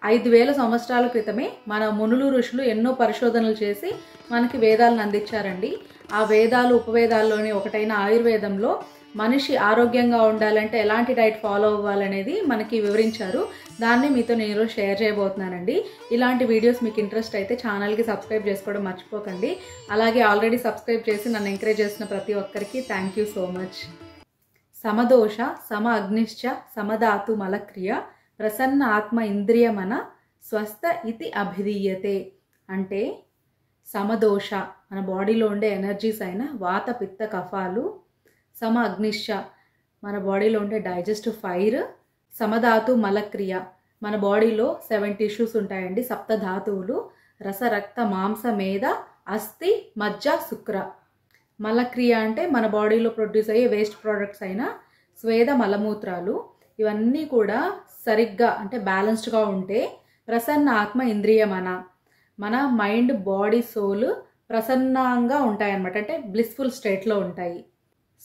5000 సంవత్సరాల క్రితమే మన మునులు ఋషులు ఎన్నో పరిశోధనలు చేసి మనకి వేదాలను అందించారండి. ఆ వేదాలు ఉపవేదాల్లోని ఒకటైన ఆయుర్వేదంలో మనిషి ఆరోగ్యంగా ఉండాలంటే ఎలాంటి డైట్ ఫాలో అవ్వాలనేది మనకి వివరించారు. దాన్ని మీతో నేను షేర్ చేయబోతున్నానండి. ఇలాంటి వీడియోస్ మీకు ఇంట్రెస్ట్ అయితే ఛానల్కి సబ్స్క్రైబ్ చేసుకోవడం మర్చిపోకండి. అలాగే ఆల్రెడీ సబ్స్క్రైబ్ చేసి నన్ను ఎంకరేజ్ చేసిన ప్రతి ఒక్కరికి థ్యాంక్ యూ సో మచ్. సమదోష సమ అగ్నిశ్చ సమధాతు మలక్రియ ప్రసన్న ఆత్మ ఇంద్రియమన స్వస్థ ఇతి అభిధీయతే. అంటే సమదోష మన బాడీలో ఉండే ఎనర్జీస్ అయిన వాత పిత్త కఫాలు, సమ అగ్నిశ్చ మన బాడీలో ఉండే డైజెస్టివ్ ఫైర్, సమధాతు మలక్రియ మన బాడీలో 7 టిష్యూస్ ఉంటాయండి, సప్తధాతువులు, రస రక్త మాంస మేధ అస్థి మజ్జ శుక్ర. మలక్రియ అంటే మన బాడీలో ప్రొడ్యూస్ అయ్యే వేస్ట్ ప్రోడక్ట్స్ అయిన స్వేద మలమూత్రాలు. ఇవన్నీ కూడా సరిగ్గా అంటే బ్యాలెన్స్డ్గా ఉంటే ప్రసన్న ఆత్మ ఇంద్రియమన మన మైండ్ బాడీ సోల్ ప్రసన్నంగా ఉంటాయన్నమాట. అంటే బ్లిస్ఫుల్ స్టేట్లో ఉంటాయి.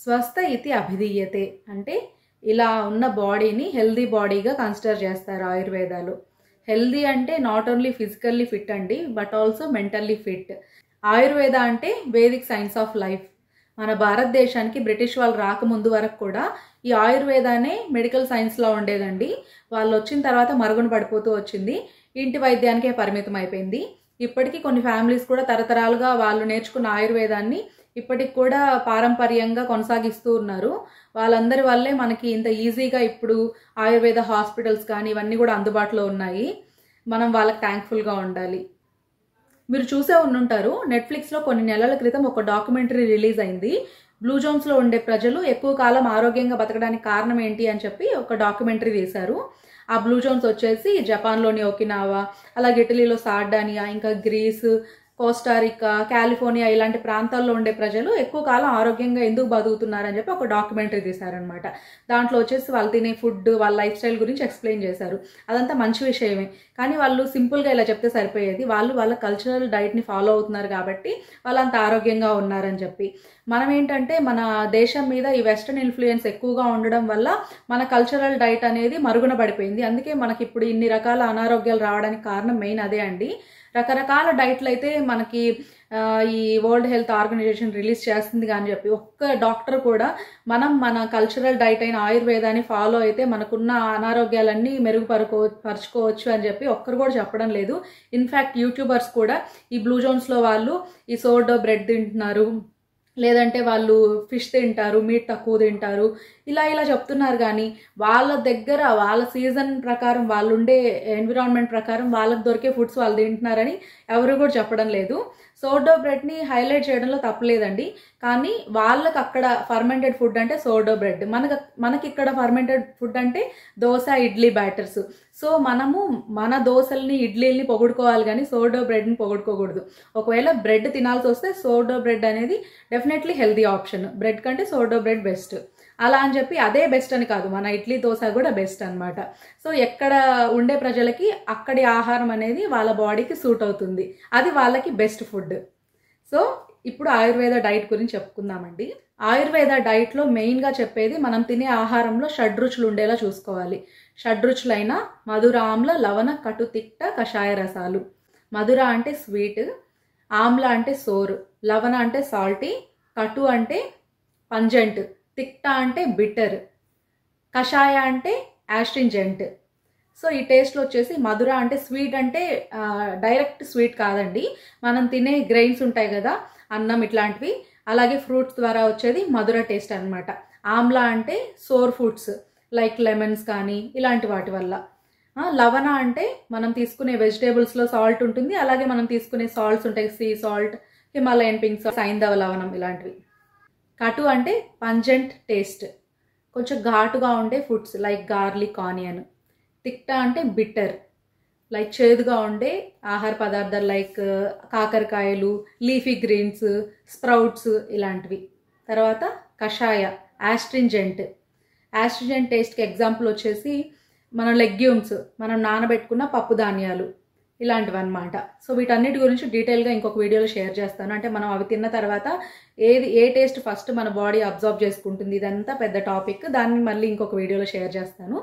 స్వస్థ ఇతి అభిధీయతే అంటే ఇలా ఉన్న బాడీని హెల్దీ బాడీగా కన్సిడర్ చేస్తారు ఆయుర్వేదాలు. హెల్దీ అంటే నాట్ ఓన్లీ ఫిజికల్లీ ఫిట్ అండి, but also mentally fit. Ayurveda అంటే వేదిక్ సైన్స్ ఆఫ్ లైఫ్. మన భారతదేశానికి బ్రిటిష్ వాళ్ళు రాకముందు వరకు కూడా ఈ ఆయుర్వేదానే మెడికల్ సైన్స్లో ఉండేదండి. వాళ్ళు వచ్చిన తర్వాత మరుగున పడిపోతూ వచ్చింది, ఇంటి వైద్యానికే పరిమితం అయిపోయింది. ఇప్పటికీ కొన్ని ఫ్యామిలీస్ కూడా తరతరాలుగా వాళ్ళు నేర్చుకున్న ఆయుర్వేదాన్ని ఇప్పటికి కూడా పారంపర్యంగా కొనసాగిస్తూ ఉన్నారు. వాళ్ళందరి వల్లే మనకి ఇంత ఈజీగా ఇప్పుడు ఆయుర్వేద హాస్పిటల్స్ కానీ ఇవన్నీ కూడా అందుబాటులో ఉన్నాయి. మనం వాళ్ళకి థ్యాంక్ఫుల్గా ఉండాలి. మీరు చూసే ఉండుంటారు, నెట్ఫ్లిక్స్లో కొన్ని నెలల క్రితం ఒక డాక్యుమెంటరీ రిలీజ్ అయింది. బ్లూ జోన్స్లో ఉండే ప్రజలు ఎక్కువ కాలం ఆరోగ్యంగా బతకడానికి కారణం ఏంటి అని చెప్పి ఒక డాక్యుమెంటరీ తీశారు. ఆ బ్లూ జోన్స్ వచ్చేసి జపాన్లోని ఒకినావా, అలాగే ఇటలీలో సార్డానియా, ఇంకా గ్రీస్, కోస్టారికా, కాలిఫోర్నియా ఇలాంటి ప్రాంతాల్లో ఉండే ప్రజలు ఎక్కువ కాలం ఆరోగ్యంగా ఎందుకు బతుకుతున్నారని చెప్పి ఒక డాక్యుమెంటరీ తీశారనమాట. దాంట్లో వచ్చేసి వాళ్ళు తినే ఫుడ్, వాళ్ళ లైఫ్ స్టైల్ గురించి ఎక్స్ప్లెయిన్ చేశారు. అదంతా మంచి విషయమే, కానీ వాళ్ళు సింపుల్గా ఇలా చెప్తే సరిపోయేది. వాళ్ళు వాళ్ళ కల్చరల్ డైట్ని ఫాలో అవుతున్నారు కాబట్టి వాళ్ళు అంత ఆరోగ్యంగా ఉన్నారని చెప్పి. మనం ఏంటంటే మన దేశం మీద ఈ వెస్టర్న్ ఇన్ఫ్లుయెన్స్ ఎక్కువగా ఉండడం వల్ల మన కల్చరల్ డైట్ అనేది మరుగున పడిపోయింది. అందుకే మనకి ఇప్పుడు ఇన్ని రకాల అనారోగ్యాలు రావడానికి కారణం మెయిన్ అదే అండి. రకరకాల డైట్లు అయితే మనకి ఈ వరల్డ్ హెల్త్ ఆర్గనైజేషన్ రిలీజ్ చేస్తుంది కానీ చెప్పి ఒక్క డాక్టర్ కూడా మన కల్చరల్ డైట్ అయిన ఆయుర్వేదాన్ని ఫాలో అయితే మనకున్న అనారోగ్యాలన్నీ పరుచుకోవచ్చు అని చెప్పి ఒక్కరు కూడా చెప్పడం లేదు. ఇన్ఫ్యాక్ట్ యూట్యూబర్స్ కూడా ఈ బ్లూ జోన్స్లో వాళ్ళు ఈ సోర్డో బ్రెడ్ తింటున్నారు, లేదంటే వాళ్ళు ఫిష్ తింటారు, మీట్ తక్కువ తింటారు, ఇలా చెప్తున్నారు. కానీ వాళ్ళ దగ్గర వాళ్ళ సీజన్ ప్రకారం వాళ్ళు ఉండే ఎన్విరాన్మెంట్ ప్రకారం వాళ్ళకి దొరికే ఫుడ్స్ వాళ్ళు తింటున్నారని ఎవరు కూడా చెప్పడం లేదు. సోర్డో బ్రెడ్ని హైలైట్ చేయడంలో తప్పలేదండి, కానీ వాళ్ళకి అక్కడ ఫర్మెంటెడ్ ఫుడ్ అంటే సోర్డో బ్రెడ్, మనకి ఇక్కడ ఫర్మెంటెడ్ ఫుడ్ అంటే దోశ, ఇడ్లీ బ్యాటర్స్. సో మనము మన దోశల్ని, ఇడ్లీల్ని పొగుడుకోవాలి కానీ సోర్డో బ్రెడ్ని పొగుడుకోకూడదు. ఒకవేళ బ్రెడ్ తినాల్సి వస్తే సోర్డో బ్రెడ్ అనేది డెఫినెట్లీ హెల్తీ ఆప్షన్. బ్రెడ్ కంటే సోర్డో బ్రెడ్ బెస్ట్. అలా అని చెప్పి అదే బెస్ట్ అని కాదు, మన ఇడ్లీ దోశ కూడా బెస్ట్ అనమాట. సో ఎక్కడ ఉండే ప్రజలకి అక్కడి ఆహారం అనేది వాళ్ళ బాడీకి సూట్ అవుతుంది, అది వాళ్ళకి బెస్ట్ ఫుడ్. సో ఇప్పుడు ఆయుర్వేద డైట్ గురించి చెప్పుకుందామండి. ఆయుర్వేద డైట్లో మెయిన్గా చెప్పేది మనం తినే ఆహారంలో షడ్రుచులు ఉండేలా చూసుకోవాలి. షడ్రుచులైన మధుర, ఆమ్ల, లవణ, కటు, తిక్త, కషాయ రసాలు. మధుర అంటే స్వీట్, ఆమ్ల అంటే సోర్, లవణ అంటే సాల్టీ, కటు అంటే పంజెంట్, తిక్త అంటే బిటర్, కషాయ అంటే యాస్ట్రింజెంట్. సో ఈ టేస్ట్లో వచ్చేసి మధుర అంటే స్వీట్ అంటే డైరెక్ట్ స్వీట్ కాదండి, మనం తినే గ్రెయిన్స్ ఉంటాయి కదా, అన్నం ఇట్లాంటివి, అలాగే ఫ్రూట్స్ ద్వారా వచ్చేది మధుర టేస్ట్ అనమాట. ఆమ్ల అంటే సోర్ ఫుడ్స్ లైక్ లెమన్స్ కానీ ఇలాంటి వాటి వల్ల. లవణ అంటే మనం తీసుకునే వెజిటేబుల్స్లో సాల్ట్ ఉంటుంది, అలాగే మనం తీసుకునే సాల్ట్స్ ఉంటాయి, sea salt, Himalayan pink salt, సైంధవ లవణం ఇలాంటివి. కటు అంటే పంజెంట్ టేస్ట్, కొంచెం ఘాటుగా ఉండే ఫుడ్స్ లైక్ గార్లిక్, ఆనియన్. తిక్త అంటే బిటర్, లైక్ చేదుగా ఉండే ఆహార పదార్థాలు లైక్ కాకరకాయలు, లీఫీ గ్రీన్స్, స్ప్రౌట్స్ ఇలాంటివి. తర్వాత కషాయ యాస్ట్రింజెంట్. యాస్ట్రింజెంట్ టేస్ట్కి ఎగ్జాంపుల్ వచ్చేసి మన లెగ్యూమ్స్, మనం నానబెట్టుకున్న పప్పు ధాన్యాలు, ఇలాంటివన్నమాట. సో వీటన్నిటి గురించి డీటెయిల్గా ఇంకొక వీడియోలో షేర్ చేస్తాను. అంటే మనం అవి తిన్న తర్వాత ఏ టేస్ట్ ఫస్ట్ మన బాడీ అబ్జర్వ్ చేసుకుంటుంది, ఇదంతా పెద్ద టాపిక్. దాన్ని మళ్ళీ ఇంకొక వీడియోలో షేర్ చేస్తాను.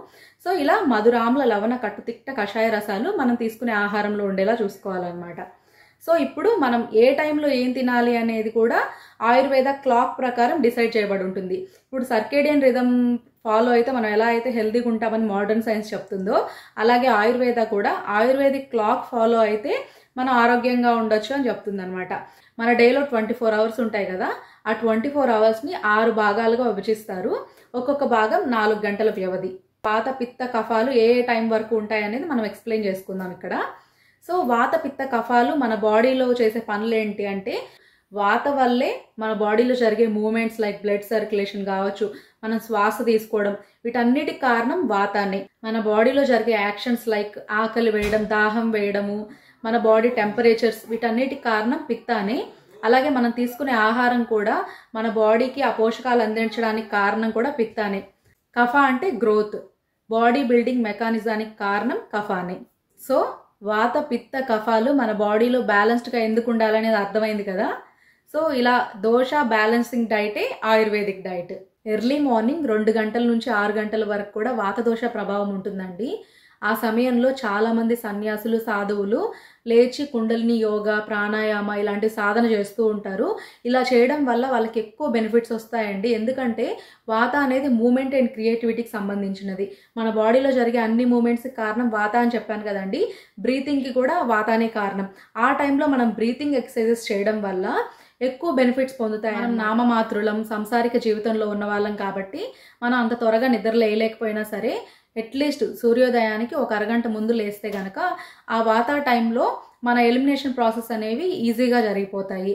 సో ఇలా మధురామ్ల లవణ కట్టుతిట్ట కషాయ రసాలు మనం తీసుకునే ఆహారంలో ఉండేలా చూసుకోవాలన్నమాట. సో ఇప్పుడు మనం ఏ టైంలో ఏం తినాలి అనేది కూడా ఆయుర్వేద క్లాక్ ప్రకారం డిసైడ్ చేయబడి ఉంటుంది. ఇప్పుడు సర్కేడియన్ రిథమ్ ఫాలో అయితే మనం ఎలా అయితే హెల్తీగా ఉంటామని మోడర్న్ సైన్స్ చెప్తుందో, అలాగే ఆయుర్వేద కూడా ఆయుర్వేదిక్ క్లాక్ ఫాలో అయితే మనం ఆరోగ్యంగా ఉండొచ్చు అని చెప్తుంది అనమాట. మన డేలో 24 అవర్స్ ఉంటాయి కదా, ఆ 24 అవర్స్ని 6 భాగాలుగా విభజిస్తారు. ఒక్కొక్క భాగం 4 గంటల వ్యవధి. వాత పిత్త కఫాలు ఏ టైం వరకు ఉంటాయి అనేది మనం ఎక్స్ప్లెయిన్ చేసుకుందాం ఇక్కడ. సో వాత పిత్త కఫాలు మన బాడీలో చేసే పనులు ఏంటి అంటే, వాత వల్లే మన బాడీలో జరిగే మూమెంట్స్ లైక్ బ్లడ్ సర్క్యులేషన్ కావచ్చు, మనం శ్వాస తీసుకోవడం, వీటన్నిటికి కారణం వాతాన్ని. మన బాడీలో జరిగే యాక్షన్స్ లైక్ ఆకలి వేయడం, దాహం వేయడము, మన బాడీ టెంపరేచర్స్, వీటన్నిటికి కారణం పిత్తానే. అలాగే మనం తీసుకునే ఆహారం కూడా మన బాడీకి ఆ పోషకాలు అందించడానికి కారణం కూడా పిత్తానే. కఫ అంటే గ్రోత్, బాడీ బిల్డింగ్ మెకానిజానికి కారణం కఫానే. సో వాత పిత్త కఫాలు మన బాడీలో బ్యాలెన్స్డ్గా ఎందుకు ఉండాలనేది అర్థమైంది కదా. సో ఇలా దోష బ్యాలెన్సింగ్ డైటే ఆయుర్వేదిక్ డైట్. ఎర్లీ మార్నింగ్ 2 గంటల నుంచి 6 గంటల వరకు కూడా వాత దోష ప్రభావం ఉంటుందండి. ఆ సమయంలో చాలామంది సన్యాసులు, సాధువులు లేచి కుండలిని యోగా, ప్రాణాయామ ఇలాంటి సాధన చేస్తూ ఉంటారు. ఇలా చేయడం వల్ల వాళ్ళకి ఎక్కువ బెనిఫిట్స్ వస్తాయండి. ఎందుకంటే వాత అనేది మూమెంట్ అండ్ క్రియేటివిటీకి సంబంధించినది. మన బాడీలో జరిగే అన్ని మూమెంట్స్కి కారణం వాత అని చెప్పాను కదండి. బ్రీతింగ్కి కూడా వాతానే కారణం. ఆ టైంలో మనం బ్రీతింగ్ ఎక్సర్సైజెస్ చేయడం వల్ల ఎక్కువ బెనిఫిట్స్ పొందుతాయి. మనం నామమాత్రులం, సంసారిక జీవితంలో ఉన్న వాళ్ళం కాబట్టి మనం అంత త్వరగా నిద్ర లేయలేకపోయినా సరే అట్లీస్ట్ సూర్యోదయానికి ఒక అరగంట ముందు లేస్తే గనక ఆ వాత టైంలో మన ఎలిమినేషన్ ప్రాసెస్ అనేవి ఈజీగా జరిగిపోతాయి.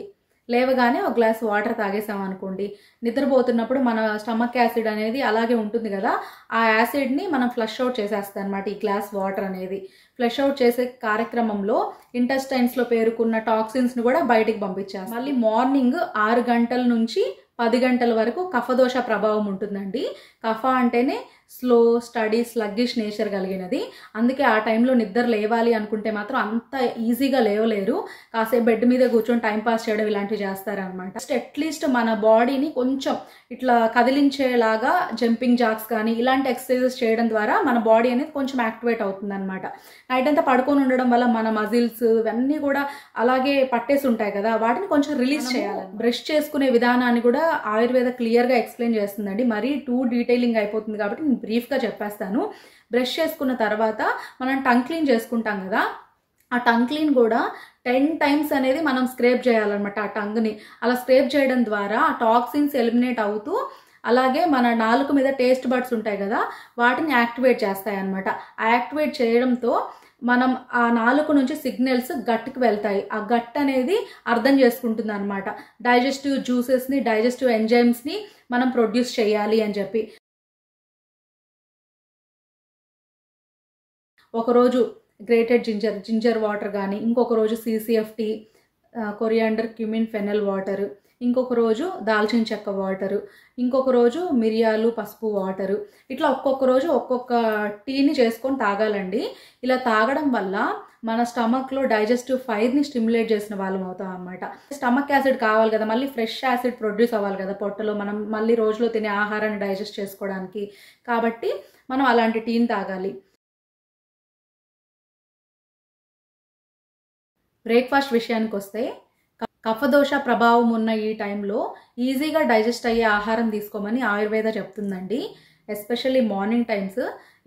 లేవగానే ఒక గ్లాస్ వాటర్ తాగేసామనుకోండి, నిద్రపోతున్నప్పుడు మన స్టమక్ యాసిడ్ అనేది అలాగే ఉంటుంది కదా, ఆ యాసిడ్ని మనం ఫ్లష్ అవుట్ చేసేస్తాం అనమాట. ఈ గ్లాస్ వాటర్ అనేది ఫ్లష్ అవుట్ చేసే కార్యక్రమంలో ఇంటెస్టైన్స్లో పేరుకున్న టాక్సిన్స్ని కూడా బయటికి పంపించేస్తాం. మళ్ళీ మార్నింగ్ 6 గంటల నుంచి 10 గంటల వరకు కఫదోష ప్రభావం ఉంటుందండి. కఫ అంటేనే స్లో, స్టడీ, స్లగ్గిష్ నేచర్ కలిగినది. అందుకే ఆ టైంలో నిద్ర లేవాలి అనుకుంటే మాత్రం అంత ఈజీగా లేవలేరు. కాసేపు బెడ్ మీద కూర్చొని టైంపాస్ చేయడం ఇలాంటివి చేస్తారనమాట. జస్ట్ అట్లీస్ట్ మన బాడీని కొంచెం ఇట్లా కదిలించేలాగా జంపింగ్ జాక్స్ కానీ ఇలాంటి ఎక్సర్సైజెస్ చేయడం ద్వారా మన బాడీ అనేది కొంచెం యాక్టివేట్ అవుతుంది అనమాట. నైట్ అంతా పడుకొని ఉండడం వల్ల మన మజిల్స్ ఇవన్నీ కూడా అలాగే పట్టేసి ఉంటాయి కదా, వాటిని కొంచెం రిలీజ్ చేయాలి. బ్రష్ చేసుకునే విధానాన్ని కూడా ఆయుర్వేద క్లియర్గా ఎక్స్ప్లెయిన్ చేస్తుందండి. మరీ టూ డీటెయిలింగ్ అయిపోతుంది కాబట్టి నేను బ్రీఫ్గా చెప్పేస్తాను. బ్రష్ చేసుకున్న తర్వాత మనం టంగ్ క్లీన్ చేసుకుంటాం కదా, ఆ టంగ్ క్లీన్ కూడా 10 టైమ్స్ అనేది మనం స్క్రేప్ చేయాలన్నమాట ఆ టంగ్ని. అలా స్క్రేప్ చేయడం ద్వారా ఆ టాక్సిన్స్ ఎలిమినేట్ అవుతూ అలాగే మన నాలుక మీద టేస్ట్ బడ్స్ ఉంటాయి కదా, వాటిని యాక్టివేట్ చేస్తాయి అన్నమాట. ఆ యాక్టివేట్ చేయడంతో మనం ఆ నాలుక నుంచి సిగ్నల్స్ గట్కి వెళ్తాయి. ఆ గట్ అనేది అర్థం చేసుకుంటుంది అనమాట. డైజెస్టివ్ జ్యూసెస్ని, డైజెస్టివ్ ఎంజైమ్స్ని మనం ప్రొడ్యూస్ చేయాలి అని చెప్పి. ఒకరోజు గ్రేటెడ్ జింజర్ వాటర్ కానీ, ఇంకొక రోజు CCFT, coriander, cumin, fennel water, ఇంకొక రోజు దాల్చిన చెక్క వాటరు, ఇంకొక రోజు మిరియాలు, పసుపు వాటరు, ఇట్లా ఒక్కొక్క రోజు ఒక్కొక్క టీని చేసుకొని తాగాలండి. ఇలా తాగడం వల్ల మన స్టమక్లో డైజెస్టివ్ ఫైర్ని స్టిమ్యులేట్ చేసిన వాళ్ళం అవుతాం అన్నమాట. స్టమక్ యాసిడ్ కావాలి కదా, మళ్ళీ ఫ్రెష్ యాసిడ్ ప్రొడ్యూస్ అవ్వాలి కదా పొట్టలో, మనం మళ్ళీ రోజులో తినే ఆహారాన్ని డైజెస్ట్ చేసుకోవడానికి. కాబట్టి మనం అలాంటి టీని తాగాలి. బ్రేక్ఫాస్ట్ విషయానికి వస్తే, కఫదోష ప్రభావం ఉన్న ఈ టైంలో ఈజీగా డైజెస్ట్ అయ్యే ఆహారం తీసుకోమని ఆయుర్వేద చెప్తుందండి. Especially morning times.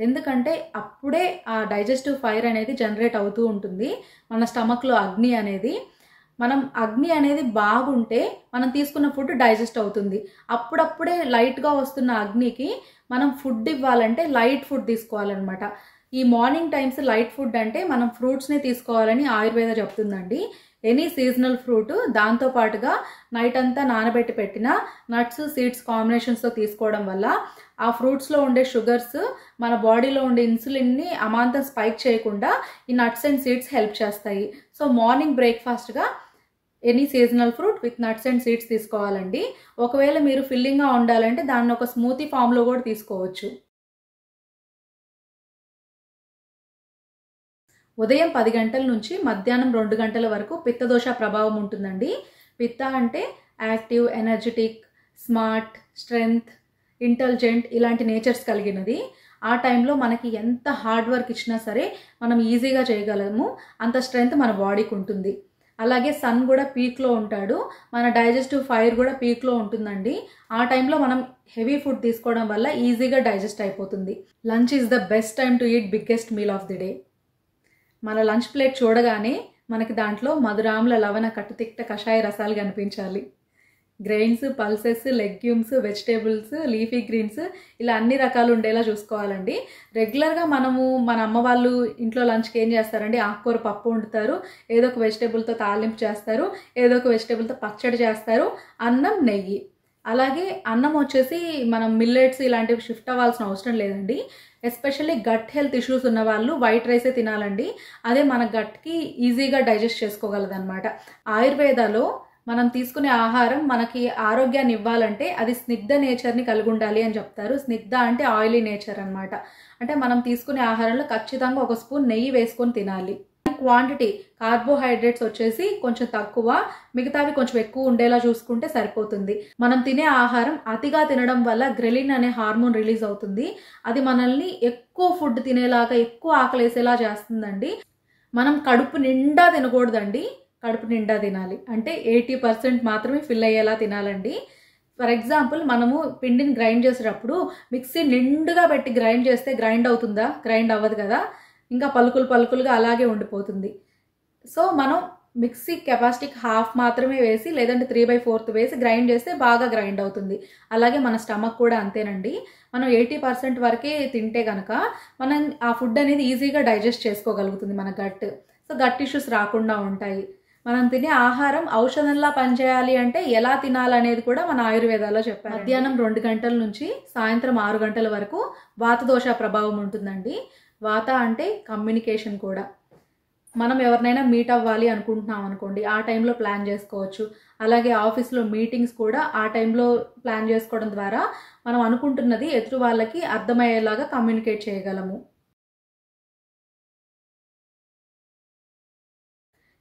ఎందుకంటే అప్పుడే ఆ డైజెస్టివ్ ఫైర్ అనేది జనరేట్ అవుతూ ఉంటుంది మన స్టమక్లో. అగ్ని అనేది బాగుంటే మనం తీసుకున్న ఫుడ్ డైజెస్ట్ అవుతుంది. అప్పుడప్పుడే లైట్గా వస్తున్న అగ్నికి మనం ఫుడ్ ఇవ్వాలంటే లైట్ ఫుడ్ తీసుకోవాలన్నమాట. ఈ మార్నింగ్ టైమ్స్ లైట్ ఫుడ్ అంటే మనం ఫ్రూట్స్ని తీసుకోవాలని ఆయుర్వేద చెప్తుందండి. ఎనీ సీజనల్ ఫ్రూట్, దాంతోపాటుగా నైట్ అంతా నానబెట్టి పెట్టిన నట్స్, సీడ్స్ కాంబినేషన్స్తో తీసుకోవడం వల్ల ఆ ఫ్రూట్స్లో ఉండే షుగర్స్ మన బాడీలో ఉండే ఇన్సులిన్ని అమాంతం స్పైక్ చేయకుండా ఈ నట్స్ అండ్ సీడ్స్ హెల్ప్ చేస్తాయి. సో మార్నింగ్ బ్రేక్ఫాస్ట్గా any seasonal fruit with nuts and seeds తీసుకోవాలండి. ఒకవేళ మీరు ఫిల్లింగ్గా ఉండాలంటే దాన్ని ఒక స్మూతీ ఫామ్లో కూడా తీసుకోవచ్చు. ఉదయం 10 గంటల నుంచి మధ్యాహ్నం 2 గంటల వరకు పిత్తదోష ప్రభావం ఉంటుందండి. పిత్త అంటే active, energetic, smart, strength, intelligent ఇలాంటి నేచర్స్ కలిగినది. ఆ టైంలో మనకి ఎంత హార్డ్ వర్క్ ఇచ్చినా సరే మనం ఈజీగా చేయగలము. అంత స్ట్రెంగ్త్ మన బాడీకి ఉంటుంది. అలాగే సన్ కూడా పీక్లో ఉంటాడు. మన డైజెస్టివ్ ఫైర్ కూడా పీక్లో ఉంటుందండి. ఆ టైంలో మనం హెవీ ఫుడ్ తీసుకోవడం వల్ల ఈజీగా డైజెస్ట్ అయిపోతుంది. Lunch is the best time to eat biggest meal of the day. మన లంచ్ ప్లేట్ చూడగానే మనకి దాంట్లో మధురాముల లవణ కట్టుతిక్త కషాయ రసాలు కనిపించాలి. Grains, pulses, legumes, vegetables, leafy greens ఇలా అన్ని రకాలు ఉండేలా చూసుకోవాలండి. రెగ్యులర్గా మనము మన అమ్మ వాళ్ళు ఇంట్లో లంచ్కి ఏం చేస్తారండి, ఆకుకూర పప్పు వండుతారు, ఏదో ఒక వెజిటేబుల్తో తాలింపు చేస్తారు, ఏదో ఒక వెజిటేబుల్తో పచ్చడి చేస్తారు, అన్నం, నెయ్యి. అలాగే అన్నం వచ్చేసి మనం మిల్లెట్స్ ఇలాంటివి షిఫ్ట్ అవ్వాల్సిన అవసరం లేదండి. ఎస్పెషల్లీ గట్ హెల్త్ ఇష్యూస్ ఉన్న వాళ్ళు వైట్ రైసే తినాలండి. అదే మన గట్కి ఈజీగా డైజెస్ట్ చేసుకోగలదన్నమాట. ఆయుర్వేదాలో మనం తీసుకునే ఆహారం మనకి ఆరోగ్యాన్ని ఇవ్వాలంటే అది స్నిగ్ధ నేచర్ని కలిగి ఉండాలి అని చెప్తారు. స్నిగ్ధ అంటే ఆయిలీ నేచర్ అనమాట. అంటే మనం తీసుకునే ఆహారంలో ఖచ్చితంగా 1 స్పూన్ నెయ్యి వేసుకొని తినాలి. క్వాంటిటీ కార్బోహైడ్రేట్స్ వచ్చేసి కొంచెం తక్కువ, మిగతావి కొంచెం ఎక్కువ ఉండేలా చూసుకుంటే సరిపోతుంది. మనం తినే ఆహారం అతిగా తినడం వల్ల గ్రెలిన్ అనే హార్మోన్ రిలీజ్ అవుతుంది. అది మనల్ని ఎక్కువ ఫుడ్ తినేలాగా, ఎక్కువ ఆకలేసేలా చేస్తుందండి. మనం కడుపు నిండా తినకూడదండి, కడుపు నిండా తినాలి. అంటే 80% మాత్రమే ఫిల్ అయ్యేలా తినాలండి. ఫర్ ఎగ్జాంపుల్, మనము పిండిని గ్రైండ్ చేసేటప్పుడు మిక్సీ నిండుగా పెట్టి గ్రైండ్ చేస్తే గ్రైండ్ అవుతుందా? గ్రైండ్ అవ్వదు కదా, ఇంకా పలుకులుగా అలాగే ఉండిపోతుంది. సో మనం మిక్సీ కెపాసిటీకి హాఫ్ మాత్రమే వేసి, లేదంటే 3/4 వేసి గ్రైండ్ చేస్తే బాగా గ్రైండ్ అవుతుంది. అలాగే మన స్టమక్ కూడా అంతేనండి. మనం 80% వరకే తింటే కనుక మనం ఆ ఫుడ్ అనేది ఈజీగా డైజెస్ట్ చేసుకోగలుగుతుంది మన గట్. సో గట్ ఇష్యూస్ రాకుండా ఉంటాయి. మనం తినే ఆహారం ఔషధంలా పనిచేయాలి అంటే ఎలా తినాలనేది కూడా మన ఆయుర్వేదాలో చెప్పారు. మధ్యాహ్నం 2 గంటల నుంచి సాయంత్రం 6 గంటల వరకు వాతదోష ప్రభావం ఉంటుందండి. వాత అంటే కమ్యూనికేషన్ కూడా. మనం ఎవరినైనా మీట్ అవ్వాలి అనుకుంటున్నాం అనుకోండి, ఆ టైంలో ప్లాన్ చేసుకోవచ్చు. అలాగే ఆఫీస్లో మీటింగ్స్ కూడా ఆ టైంలో ప్లాన్ చేసుకోవడం ద్వారా మనం అనుకుంటున్నది ఎదుటి వాళ్ళకి అర్థమయ్యేలాగా కమ్యూనికేట్ చేయగలము.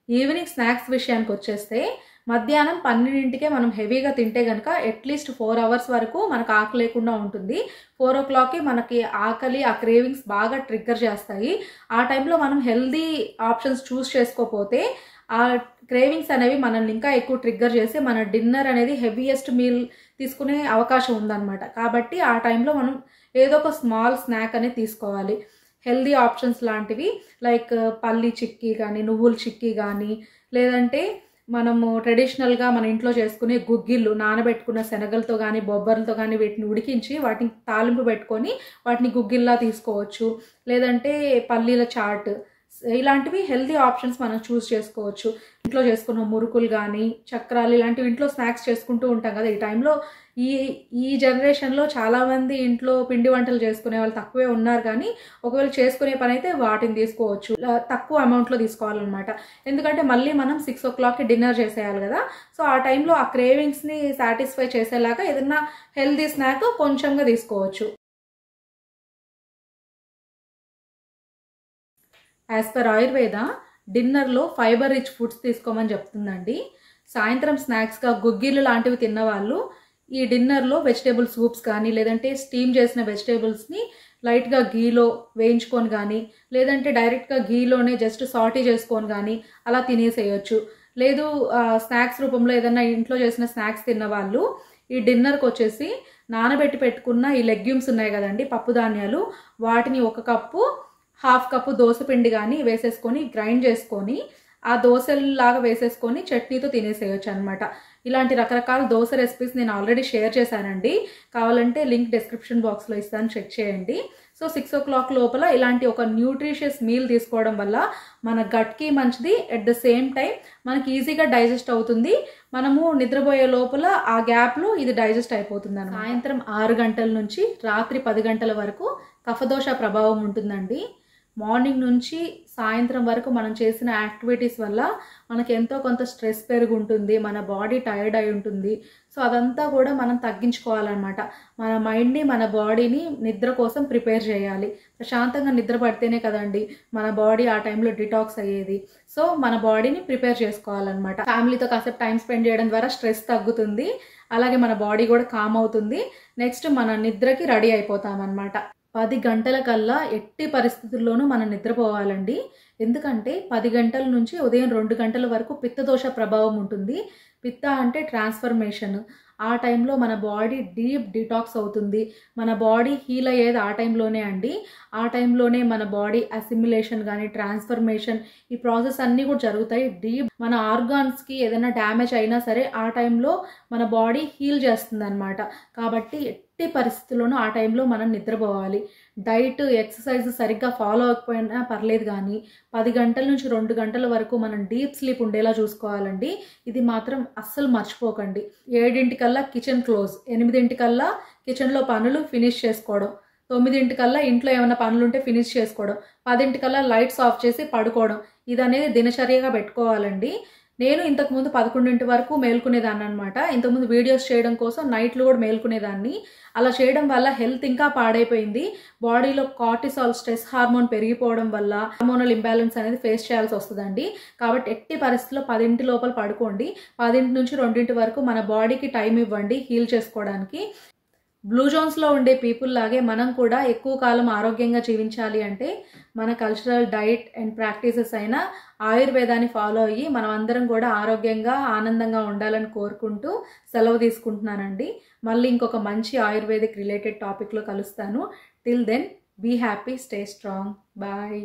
ఈవినింగ్ స్నాక్స్ విషయానికి వచ్చేస్తే మధ్యాహ్నం 12కే మనం హెవీగా తింటే కనుక అట్లీస్ట్ 4 అవర్స్ వరకు మనకు ఆకలి లేకుండా ఉంటుంది. 4 o'clockకి మనకి ఆకలి, ఆ క్రేవింగ్స్ బాగా ట్రిగ్గర్ చేస్తాయి. ఆ టైంలో మనం హెల్దీ ఆప్షన్స్ చూస్ చేసుకోకపోతే ఆ క్రేవింగ్స్ అనేవి మనల్ని ఇంకా ఎక్కువ ట్రిగ్గర్ చేసి మన డిన్నర్ అనేది హెవీయెస్ట్ మీల్ తీసుకునే అవకాశం ఉందన్నమాట. కాబట్టి ఆ టైంలో మనం ఏదో ఒక స్మాల్ స్నాక్ అనేది తీసుకోవాలి. హెల్దీ ఆప్షన్స్ లాంటివి లైక్ పల్లి చిక్కీ కానీ, నువ్వుల చిక్కీ కానీ, లేదంటే మనము ట్రెడిషనల్గా మన ఇంట్లో చేసుకునే గుగ్గిళ్ళు, నానబెట్టుకున్న శనగలతో కానీ, బొబ్బర్లతో కానీ వీటిని ఉడికించి వాటిని తాలింపు పెట్టుకొని వాటిని గుగ్గిల్లా తీసుకోవచ్చు. లేదంటే పల్లీల చాట్, ఇలాంటివి హెల్దీ ఆప్షన్స్ మనం చూస్ చేసుకోవచ్చు. ఇంట్లో చేసుకున్న మురుకులు కానీ, చక్రాలు ఇలాంటివి ఇంట్లో స్నాక్స్ చేసుకుంటూ ఉంటాం కదా. ఈ టైంలో ఈ జనరేషన్లో చాలామంది ఇంట్లో పిండి వంటలు చేసుకునే వాళ్ళు తక్కువే ఉన్నారు. కానీ ఒకవేళ చేసుకునే పని అయితే వాటిని తీసుకోవచ్చు. తక్కువ అమౌంట్లో తీసుకోవాలన్నమాట. ఎందుకంటే మళ్ళీ మనం 6 o'clockకి డిన్నర్ చేసేయాలి కదా. సో ఆ టైంలో ఆ క్రేవింగ్స్ని సాటిస్ఫై చేసేలాగా ఏదైనా హెల్దీ స్నాక్ కొంచెంగా తీసుకోవచ్చు. యాజ్ పర్ ఆయుర్వేద డిన్నర్లో ఫైబర్ రిచ్ ఫుడ్స్ తీసుకోమని చెప్తుందండి. సాయంత్రం స్నాక్స్గా గుగ్గిళ్ళు లాంటివి తిన్నవాళ్ళు ఈ డిన్నర్లో వెజిటేబుల్ సూప్స్ కానీ, లేదంటే స్టీమ్ చేసిన వెజిటేబుల్స్ని లైట్గా గీలో వేయించుకొని కానీ, లేదంటే డైరెక్ట్గా గీలోనే జస్ట్ సాటీ చేసుకొని కానీ అలా తినేసేయచ్చు. లేదు స్నాక్స్ రూపంలో ఏదైనా ఇంట్లో చేసిన స్నాక్స్ తిన్నవాళ్ళు ఈ డిన్నర్కి వచ్చేసి నానబెట్టి పెట్టుకున్న ఈ లెగ్యూమ్స్ ఉన్నాయి కదండి, పప్పు ధాన్యాలు, వాటిని 1 కప్పు, 1/2 కప్పు దోసపిండి కానీ వేసేసుకొని గ్రైండ్ చేసుకొని ఆ దోశలాగా వేసేసుకొని చట్నీతో తినేసేయచ్చు అనమాట. ఇలాంటి రకరకాల దోశ రెసిపీస్ నేను ఆల్రెడీ షేర్ చేశానండి. కావాలంటే లింక్ డిస్క్రిప్షన్ బాక్స్లో ఇస్తాను, చెక్ చేయండి. సో 6 o'clock లోపల ఇలాంటి ఒక న్యూట్రిషియస్ మీల్ తీసుకోవడం వల్ల మన గట్కి మంచిది, అట్ ద సేమ్ టైం మనకి ఈజీగా డైజెస్ట్ అవుతుంది. మనము నిద్రపోయే లోపల ఆ గ్యాప్లో ఇది డైజెస్ట్ అయిపోతుంది అన్నమాట. సాయంత్రం 6 గంటల నుంచి రాత్రి 10 గంటల వరకు కఫదోష ప్రభావం ఉంటుందండి. మార్నింగ్ నుంచి సాయంత్రం వరకు మనం చేసిన యాక్టివిటీస్ వల్ల మనకి ఎంతో కొంత స్ట్రెస్ పెరుగుంటుంది, మన బాడీ టైర్డ్ అయి ఉంటుంది. సో అదంతా కూడా మనం తగ్గించుకోవాలన్నమాట. మన మైండ్ని మన బాడీని నిద్ర కోసం ప్రిపేర్ చేయాలి. ప్రశాంతంగా నిద్ర పడితేనే కదండి మన బాడీ ఆ టైంలో డిటాక్స్ అయ్యేది. సో మన బాడీని ప్రిపేర్ చేసుకోవాలన్నమాట. ఫ్యామిలీతో కాసేపు టైం స్పెండ్ చేయడం ద్వారా స్ట్రెస్ తగ్గుతుంది, అలాగే మన బాడీ కూడా కామ్ అవుతుంది. నెక్స్ట్ మన నిద్రకి రెడీ అయిపోతాం అన్నమాట. 10 గంటల కల్లా ఎట్టి పరిస్థితుల్లోనూ మనం నిద్రపోవాలండి. ఎందుకంటే 10 గంటల నుంచి ఉదయం 2 గంటల వరకు పిత్తదోష ప్రభావం ఉంటుంది. పిత్త అంటే ట్రాన్స్ఫర్మేషన్. ఆ టైంలో మన బాడీ డీప్ డిటాక్స్ అవుతుంది. మన బాడీ హీల్ అయ్యేది ఆ టైంలోనే అండి. ఆ టైంలోనే మన బాడీ అసిమిలేషన్ కానీ ట్రాన్స్ఫర్మేషన్ ఈ ప్రాసెస్ అన్నీ కూడా జరుగుతాయి. డీప్ మన ఆర్గాన్స్కి ఏదైనా డ్యామేజ్ అయినా సరే ఆ టైంలో మన బాడీ హీల్ చేస్తుంది అనమాట. కాబట్టి ఎట్టి పరిస్థితుల్లోనూ ఆ టైంలో మనం నిద్రపోవాలి. డైట్ ఎక్సర్సైజ్ సరిగ్గా ఫాలో అవ్వకపోయినా పర్లేదు, కానీ 10 గంటల నుంచి 2 గంటల వరకు మనం డీప్ స్లీప్ ఉండేలా చూసుకోవాలండి. ఇది మాత్రం అస్సలు మర్చిపోకండి. 7:00కల్లా కిచెన్ క్లోజ్, 8:00కల్లా కిచెన్లో పనులు ఫినిష్ చేసుకోవడం, 9:00కల్లా ఇంట్లో ఏమైనా పనులుంటే ఫినిష్ చేసుకోవడం, 10:00కల్లా లైట్స్ ఆఫ్ చేసి పడుకోవడం. ఇది అనేది దినచర్యగా పెట్టుకోవాలండి. నేను ఇంతకుముందు 11 వరకు మేల్కునేదాన్ని అనమాట. ఇంతకుముందు వీడియోస్ చేయడం కోసం నైట్లు కూడా మేల్కునేదాన్ని. అలా చేయడం వల్ల హెల్త్ ఇంకా పాడైపోయింది. బాడీలో కార్టిసాల్ స్ట్రెస్ హార్మోన్ పెరిగిపోవడం వల్ల హార్మోనల్ ఇంబ్యాలెన్స్ అనేది ఫేస్ చేయాల్సి వస్తుందండి. కాబట్టి ఎట్టి పరిస్థితుల్లో 10 లోపల పడుకోండి. 10 నుంచి 2 వరకు మన బాడీకి టైం ఇవ్వండి హీల్ చేసుకోవడానికి. బ్లూ జోన్స్లో ఉండే పీపుల్ లాగే మనం కూడా ఎక్కువ కాలం ఆరోగ్యంగా జీవించాలి అంటే మన కల్చరల్ డైట్ అండ్ ప్రాక్టీసెస్ అయిన ఆయుర్వేదాన్ని ఫాలో అయ్యి మనం అందరం కూడా ఆరోగ్యంగా ఆనందంగా ఉండాలని కోరుకుంటూ సెలవు తీసుకుంటున్నానండి. మళ్ళీ ఇంకొక మంచి ఆయుర్వేదిక్ రిలేటెడ్ టాపిక్లో కలుస్తాను. Till then be happy, stay strong, bye.